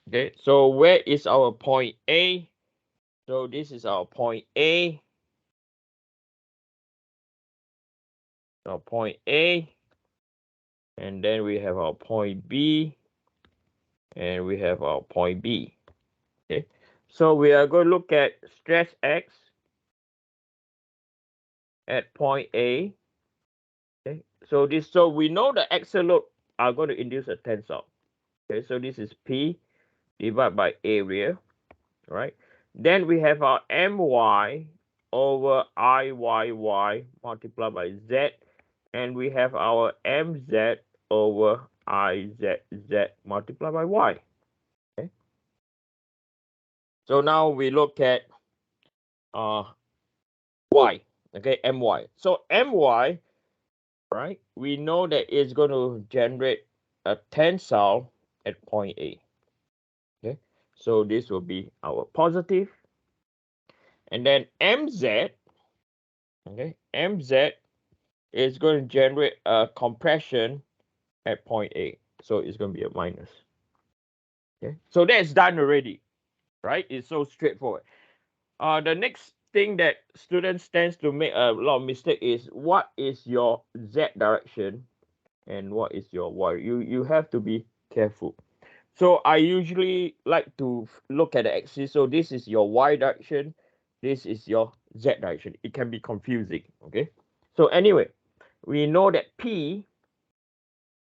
Okay, so where is our point A? So this is our point A. Our point A. And then we have our point B. And we have our point B. Okay, so we are going to look at stress X at point A. Okay, so we know the axial load are going to induce a tensile. Okay, so this is P divided by area, right? Then we have our My over Iyy multiplied by Z, and we have our Mz over Izz multiplied by Y. Okay, so now we look at Y. Okay, My. So My, right? We know that it's going to generate a tensile at point A. Okay, so this will be our positive, and then Mz, okay, Mz is going to generate a compression at point A, so it's going to be a minus. Okay, so that's done already, right? It's so straightforward. The next thing that students tends to make a lot of mistake is what is your Z direction and what is your Y. You have to be careful. So I usually like to look at the axis. So this is your Y direction. This is your Z direction. It can be confusing, okay? So anyway, we know that P,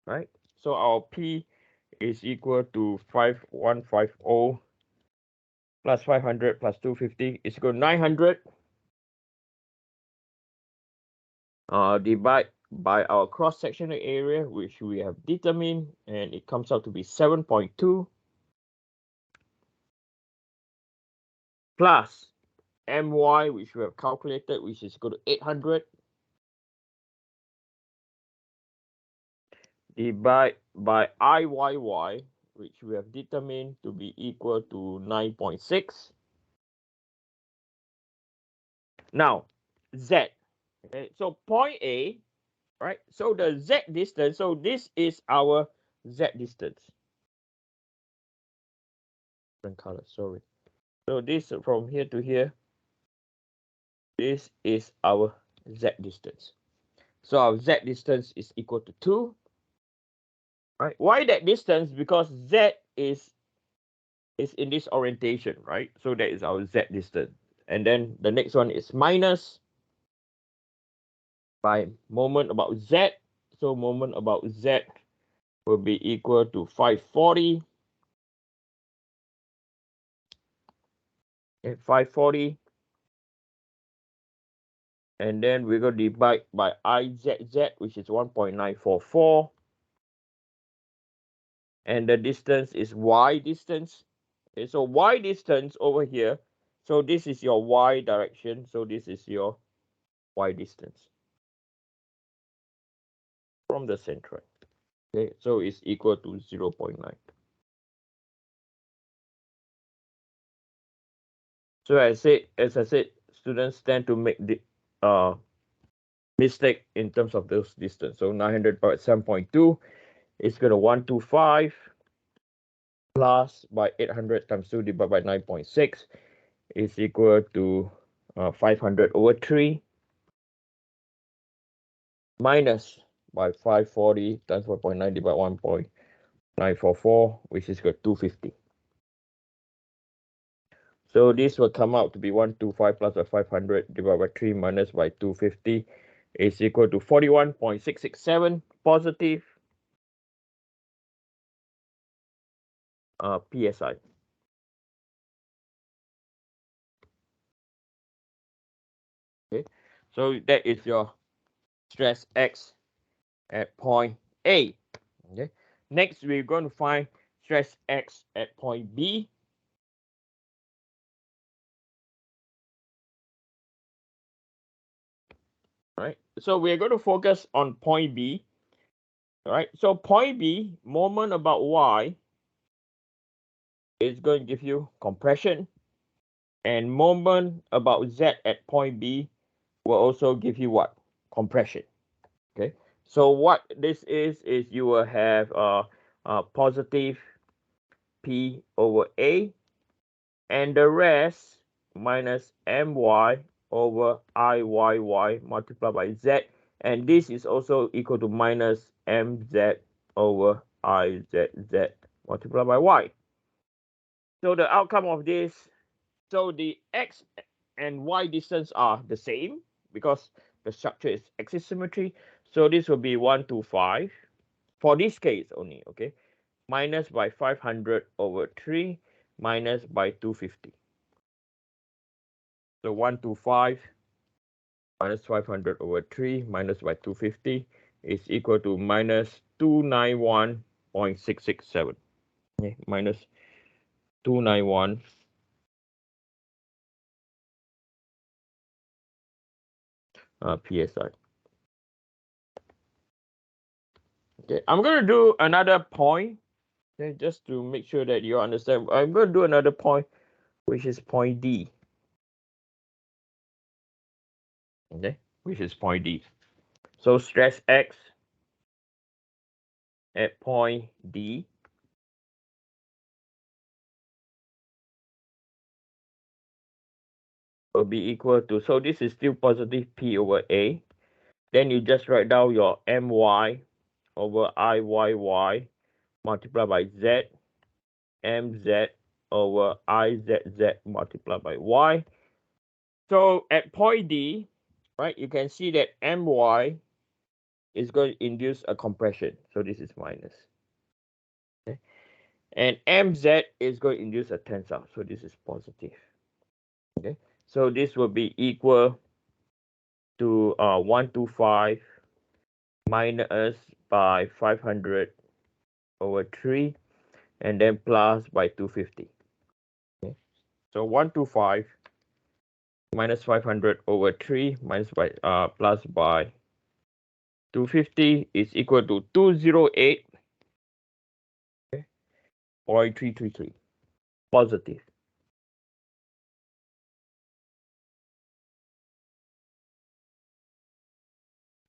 right? So our P is equal to 5150 plus 500 plus 250 is equal to 900. Divide by our cross-sectional area, which we have determined, and it comes out to be 7.2 plus My, which we have calculated, which is equal to 800, divide by Iyy, which we have determined to be equal to 9.6. Now, Z. Okay, so point A, right? So the Z distance, so this is our Z distance. Different color, sorry. So this from here to here, this is our Z distance. So our Z distance is equal to 2. Right? Why that distance? Because Z is in this orientation, right? So that is our Z distance. And then the next one is minus by moment about Z. So moment about Z will be equal to 540. Okay, 540. And then we're going to divide by Izz, which is 1.944. And the distance is Y distance. Okay, so Y distance over here. So this is your Y direction. So this is your Y distance from the center. Okay, so it's equal to 0.9. So as I said, students tend to make the mistake in terms of those distance. So 900 by 7.2 is equal to 125 plus by 800 times 2 divided by 9.6 is equal to 500 over 3 minus by 540 times 4.9 divided by 1.944, which is equal to 250. So this will come out to be 125 plus by 500 divided by 3 minus by 250 is equal to 41.667 positive PSI. Okay, so that is your stress X at point A. Okay, next we're going to find stress X at point B. Right, so we're going to focus on point B. All right, so point B, moment about Y is going to give you compression, and moment about Z at point B will also give you what? Compression. Okay, so what this is you will have a positive P over A, and the rest minus my over Iyy multiplied by Z, and this is also equal to minus mz over Izz multiplied by Y. So the outcome of this, so the X and Y distance are the same because the structure is axis symmetry. So this will be 125 for this case only, okay? Minus by 500 over 3 minus by 250. So 125 minus 500 over 3 minus by 250 is equal to minus 291.667. Okay, minus 291 psi. Okay, I'm going to do another point, okay, just to make sure that you understand. I'm going to do another point, which is point D. Okay, which is point D. So stress X at point D will be equal to, so this is still positive P over A. Then you just write down your my over Iyy multiplied by Z, mz over Izz multiplied by Y. So at point D, right, you can see that my is going to induce a compression. So this is minus. Okay. And mz is going to induce a tensile. So this is positive. Okay. So this will be equal to 125 minus by 500 over 3 and then plus by 250. Okay. So 125 minus 500 over 3 minus by plus by 250 is equal to 208.333 positive.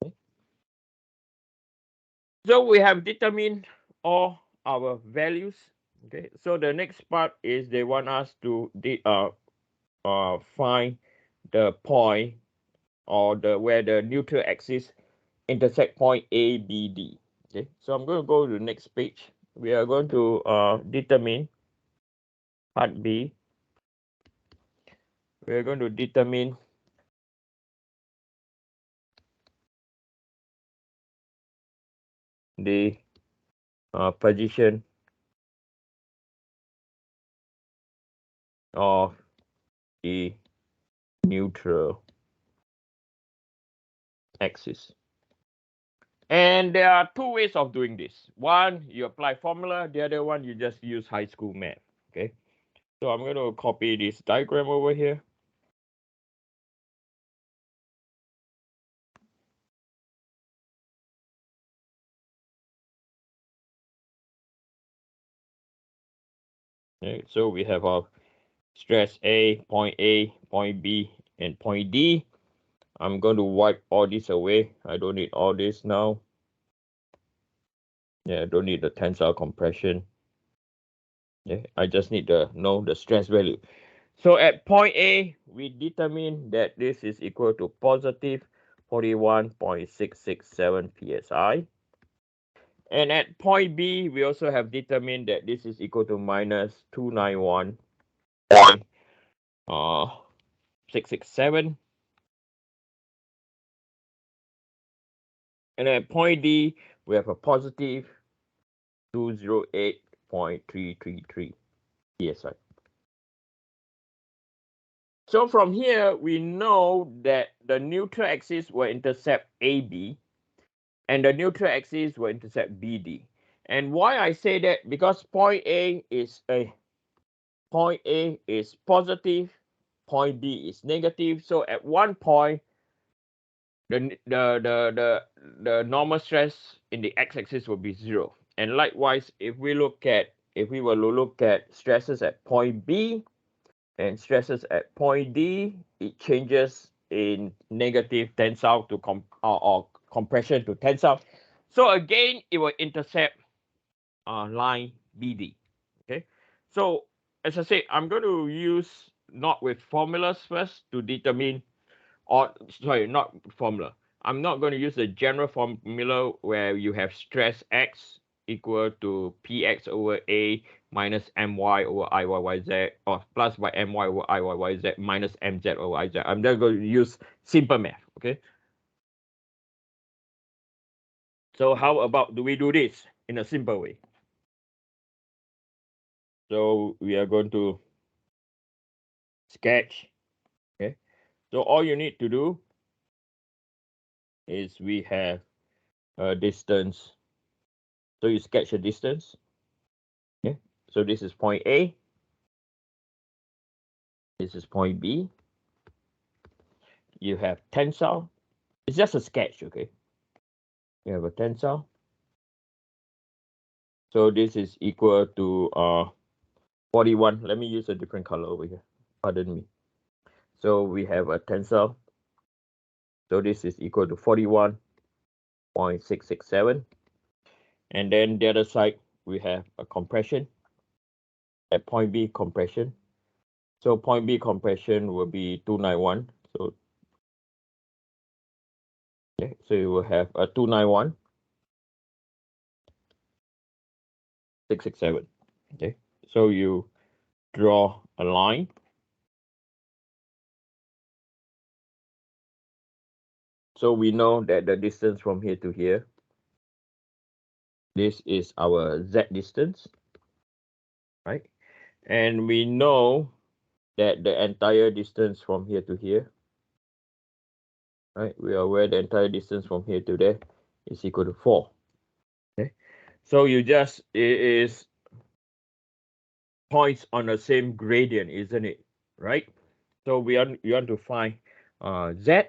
Okay. So we have determined all our values. Okay, so the next part is they want us to find the point or where the neutral axis intersect point A, B, D. Okay, so I'm going to go to the next page. We are going to determine part B. We are going to determine the position of the neutral axis. And there are two ways of doing this. One, you apply formula. The other one, you just use high school math. Okay. So I'm going to copy this diagram over here. Okay. So we have our stress A, point B, and point D. I'm going to wipe all this away. I don't need all this now. Yeah, I don't need the tensile compression. Yeah, I just need the stress value. So at point A, we determine that this is equal to positive 41.667 psi. And at point B, we also have determined that this is equal to minus 291.667. And at point D, we have a positive 208.333 psi. So from here, we know that the neutral axis will intercept AB, and the neutral axis will intercept BD. And why I say that? Because point A is positive, point B is negative. So at one point, the normal stress in the x-axis will be 0. And likewise, if we were to look at stresses at point B and stresses at point D, it changes in negative tensile to or compression to tensile. So again, it will intercept line BD. Okay. So as I said, I'm going to use not with formulas first to determine, or sorry, not formula. I'm not going to use the general formula where you have stress X equal to Px over A minus My over Iyz, or plus by My over Iyz minus Mz over Iz. I'm just going to use simple math, okay? So how about do we do this in a simple way? So we are going to sketch, okay? So all you need to do is we have a distance. So you sketch a distance, okay? So this is point A, this is point B. You have tensile. It's just a sketch, okay? You have a tensile. So this is equal to 41. Let me use a different color over here. Pardon me. So we have a tensile. So this is equal to 41.667. And then the other side, we have a compression. At point B, compression. So point B compression will be 291. So okay, so you will have a 291.667. Okay, so you draw a line. So we know that the distance from here to here, this is our Z distance, right? And we know that the entire distance from here to here, right? We are aware the entire distance from here to there is equal to 4. Okay, so it is points on the same gradient, isn't it? Right? So you want to find Z.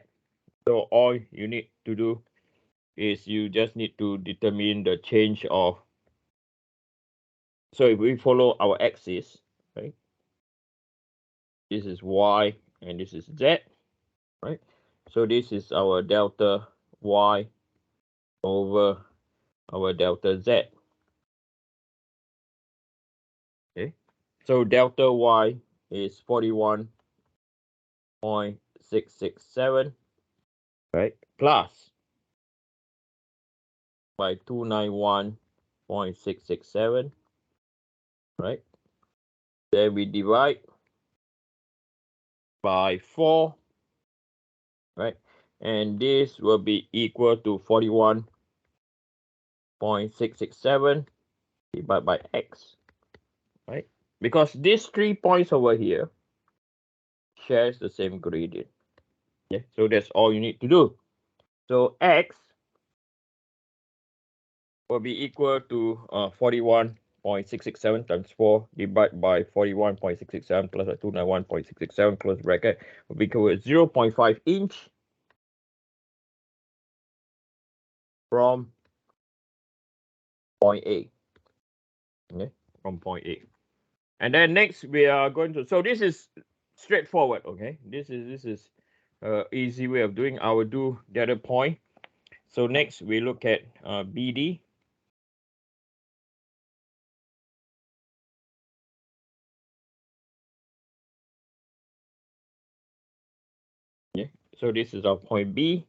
So all you need to do is you just need to determine the change of. So if we follow our axis, right? This is Y and this is Z, right? So this is our delta Y over our delta Z. Okay. So delta Y is 41.667, right? Plus by 291.667, right? Then we divide by 4, right? And this will be equal to 41.667 divided by X, right? Because these 3 points over here shares the same gradient. Okay, so that's all you need to do. So X will be equal to 41.667 times 4 divided by 41.667 plus 291.667 close bracket will be equal to 0.5 inch from point A. Okay, from point A. And then next we are going to, so this is straightforward, okay? This is easy way of doing. I will do the other point. So next we look at BD. Yeah. So this is our point B.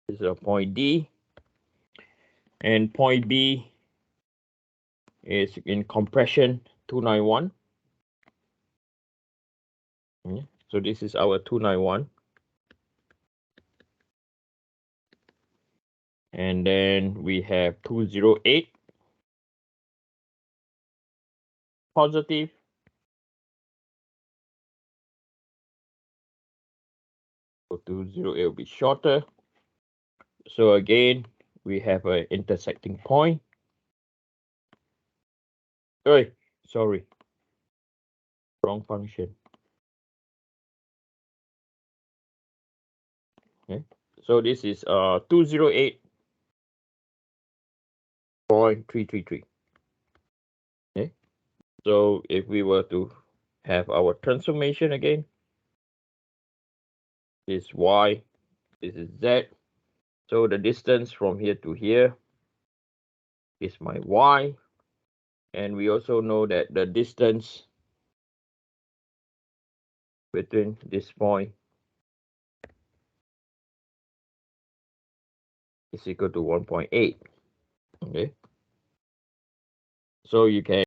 This is our point D. And point B is in compression 291. Yeah. So this is our 291. And then we have 208 positive. So 208 will be shorter. So again, we have an intersecting point. Oh, sorry, wrong function. Okay. So this is 208.333. Okay. So if we were to have our transformation again, this is Y, this is Z. So the distance from here to here is my Y. And we also know that the distance between this point is equal to 1.8. Okay. So you can